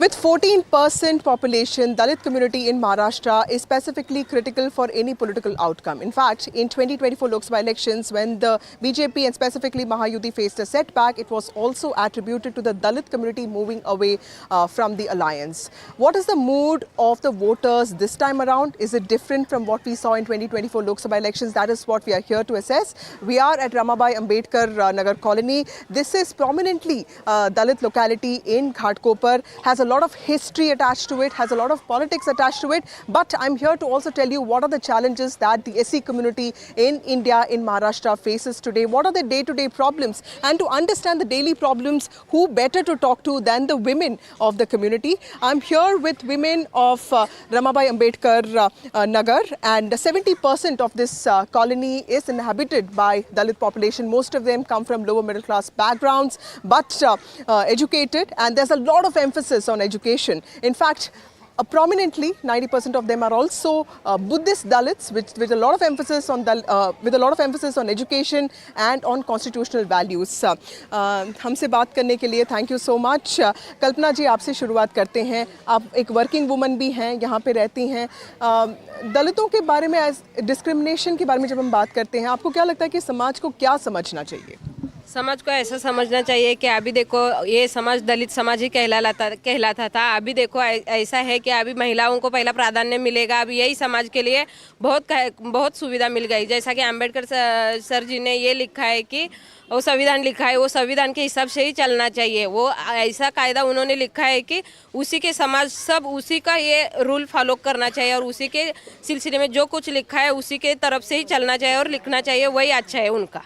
With 14% population, Dalit community in Maharashtra is specifically critical for any political outcome. In fact, in 2024 Lok Sabha elections, when the BJP and specifically Mahayuti faced a setback, it was also attributed to the Dalit community moving away from the alliance. What is the mood of the voters this time around? Is it different from what we saw in 2024 Lok Sabha elections? That is what we are here to assess. We are at Ramabai Ambedkar Nagar Colony. This is prominently Dalit locality in Ghatkopar, has a lot of history attached to it, has a lot of politics attached to it. But I'm here to also tell you what are the challenges that the SC community in India, in Maharashtra faces today. What are the day-to-day problems? And to understand the daily problems, who better to talk to than the women of the community? I'm here with women of Ramabai Ambedkar Nagar, and 70% of this colony is inhabited by Dalit population. Most of them come from lower middle class backgrounds, but educated, and there's a lot of emphasis on education. In fact, prominently 90% of them are also Buddhist Dalits, with a lot of emphasis on education and on constitutional values. हमसे बात करने के लिए thank you so much. कल्पना जी, आपसे शुरुआत करते हैं. आप एक वर्किंग वुमन भी हैं, यहाँ पे रहती हैं. दलितों के बारे में, डिस्क्रिमिनेशन के बारे में जब हम बात करते हैं, आपको क्या लगता है कि समाज को क्या समझना चाहिए? समाज को ऐसा समझना चाहिए कि अभी देखो ये समाज दलित समाज ही कहलाता था. अभी देखो ऐसा है कि अभी महिलाओं को पहला प्राधान्य मिलेगा. अभी यही समाज के लिए बहुत सुविधा मिल गई. जैसा कि अंबेडकर सर जी ने ये लिखा है कि वो संविधान लिखा है, वो संविधान के हिसाब से ही चलना चाहिए. वो ऐसा कायदा उन्होंने लिखा है कि उसी के समाज सब उसी का ये रूल फॉलो करना चाहिए, और उसी के सिलसिले में जो कुछ लिखा है उसी के तरफ से ही चलना चाहिए और लिखना चाहिए. वही अच्छा है उनका.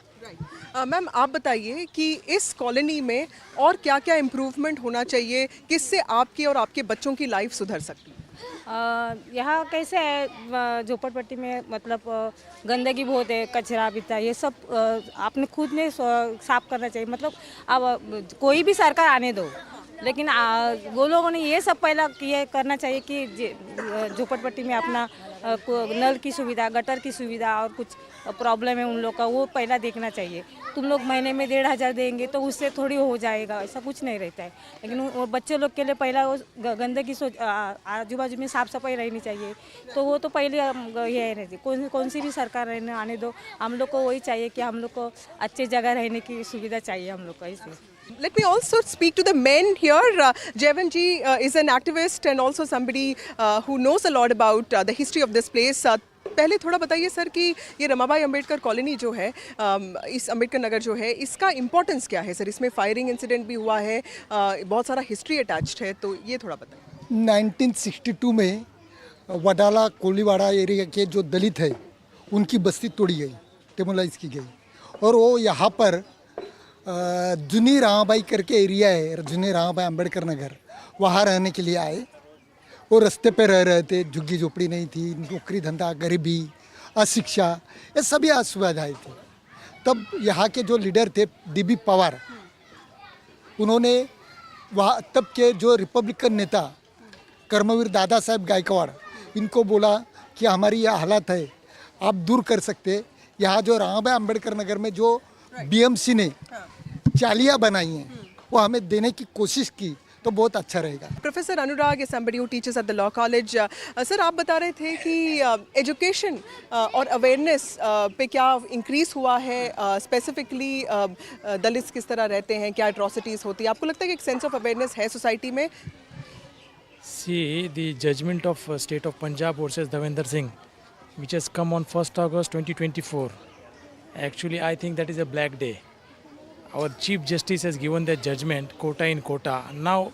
मैम, आप बताइए कि इस कॉलोनी में और क्या क्या इम्प्रूवमेंट होना चाहिए, किससे आपकी और आपके बच्चों की लाइफ सुधर सकती है? यहाँ कैसे है, झोपड़पट्टी में मतलब गंदगी बहुत है, कचरा बिता, ये सब आपने खुद ने साफ करना चाहिए. मतलब अब कोई भी सरकार आने दो, लेकिन वो लोगों ने ये सब पहला ये करना चाहिए कि झोपड़पट्टी में अपना नल की सुविधा, गटर की सुविधा और कुछ प्रॉब्लम है उन लोग का, वो पहला देखना चाहिए. तुम लोग महीने में 1,500 देंगे तो उससे थोड़ी हो जाएगा, ऐसा कुछ नहीं रहता है. लेकिन वो बच्चे लोग के लिए पहला वो गंदगी आजू बाजू में साफ़ सफाई रहनी चाहिए. तो वो तो पहले ये रहती, कौन सी भी सरकार रहने आने दो, हम लोग को वही चाहिए कि हम लोग को अच्छी जगह रहने की सुविधा चाहिए हम लोग को. इसलिए Let me also speak to the men here. Jevan ji is an activist and also somebody who knows a lot about the history of this place. पहले थोड़ा बताइए सर कि ये रमाबाई अंबेडकर कॉलोनी जो है, इस अंबेडकर नगर जो है, इसका इम्पोर्टेंस क्या है सर? इसमें फायरिंग इंसिडेंट भी हुआ है, बहुत सारा हिस्ट्री अटैच्ड है, तो ये थोड़ा बताइए. 1962 में वडाला कोलीवाड़ा एरिया के जो दलित है उनकी बस्ती तोड़ी गई, डेमोलाइज की गई, और वो यहाँ पर जुनी रामाबाई करके एरिया है, जुनी रामाबाई अंबेडकर नगर, वहाँ रहने के लिए आए. वो रास्ते पे रह रहे थे, झुग्गी झोपड़ी नहीं थी, नौकरी धंधा, गरीबी, अशिक्षा, ये सभी असुविधाएं थी. तब यहाँ के जो लीडर थे DB पवार, उन्होंने वहाँ तब के जो रिपब्लिकन नेता कर्मवीर दादा साहब गायकवाड़, इनको बोला कि हमारी यह हालत है, आप दूर कर सकते. यहाँ जो रामाबाई अंबेडकर नगर में जो BMC ने चालियाँ बनाई हैं वो हमें देने की कोशिश की तो बहुत अच्छा रहेगा. Professor Anurag is somebody who teaches at the law college. Sir, आप बता रहे थे कि एजुकेशन और अवेयरनेस पे क्या इंक्रीज हुआ है, स्पेसिफिकली दलित्स किस तरह रहते हैं, क्या एट्रॉसिटीज़ होती है? आपको लगता है कि एक सेंस ऑफ अवेयरनेस है सोसाइटी में? See, the judgment of State of Punjab versus Davinder Singh, which has come on 1st August 2024. Actually, I think that is a black day. Our Chief Justice has given the judgment, quota in quota. Now,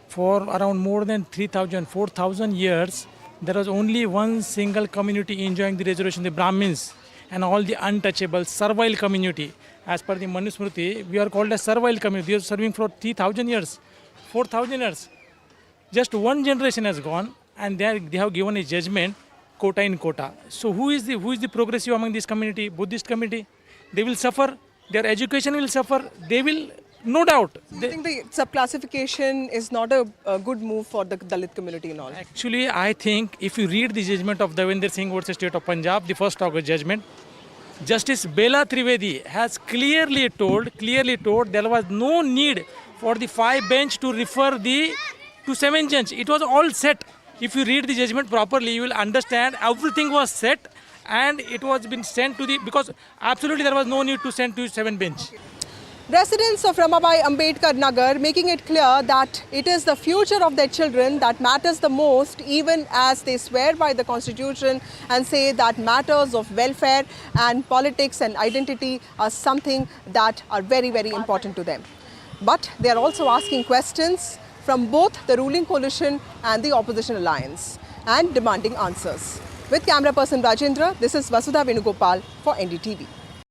for around more than 4,000 years, there was only one single community enjoying the reservation, the Brahmins, and all the untouchable, servile community. As per the Manusmriti, we are called a servile community. We are serving for 3,000 years, 4,000 years. Just one generation has gone, and they have given a judgment, quota in quota. So who is the progressive among this community? Buddhist community. They will suffer. Their education will suffer. They will, no doubt. Do you think the subclassification is not a good move for the Dalit community and all? Actually, I think if you read the judgment of Davinder Singh versus State of Punjab, the 1st August judgment, Justice Bela Trivedi has clearly told there was no need for the 5 bench to refer the to 7 judges. It was all set. If you read the judgment properly, you will understand everything was set and it was been sent to the, because absolutely there was no need to send to 7 bench. Residents of Ramabai Ambedkar Nagar making it clear that it is the future of their children that matters the most, even as they swear by the constitution and say that matters of welfare and politics and identity are something that are very, very important to them. But they are also asking questions from both the ruling coalition and the opposition alliance and demanding answers. With camera person Rajendra, this is Vasudha Venugopal for NDTV.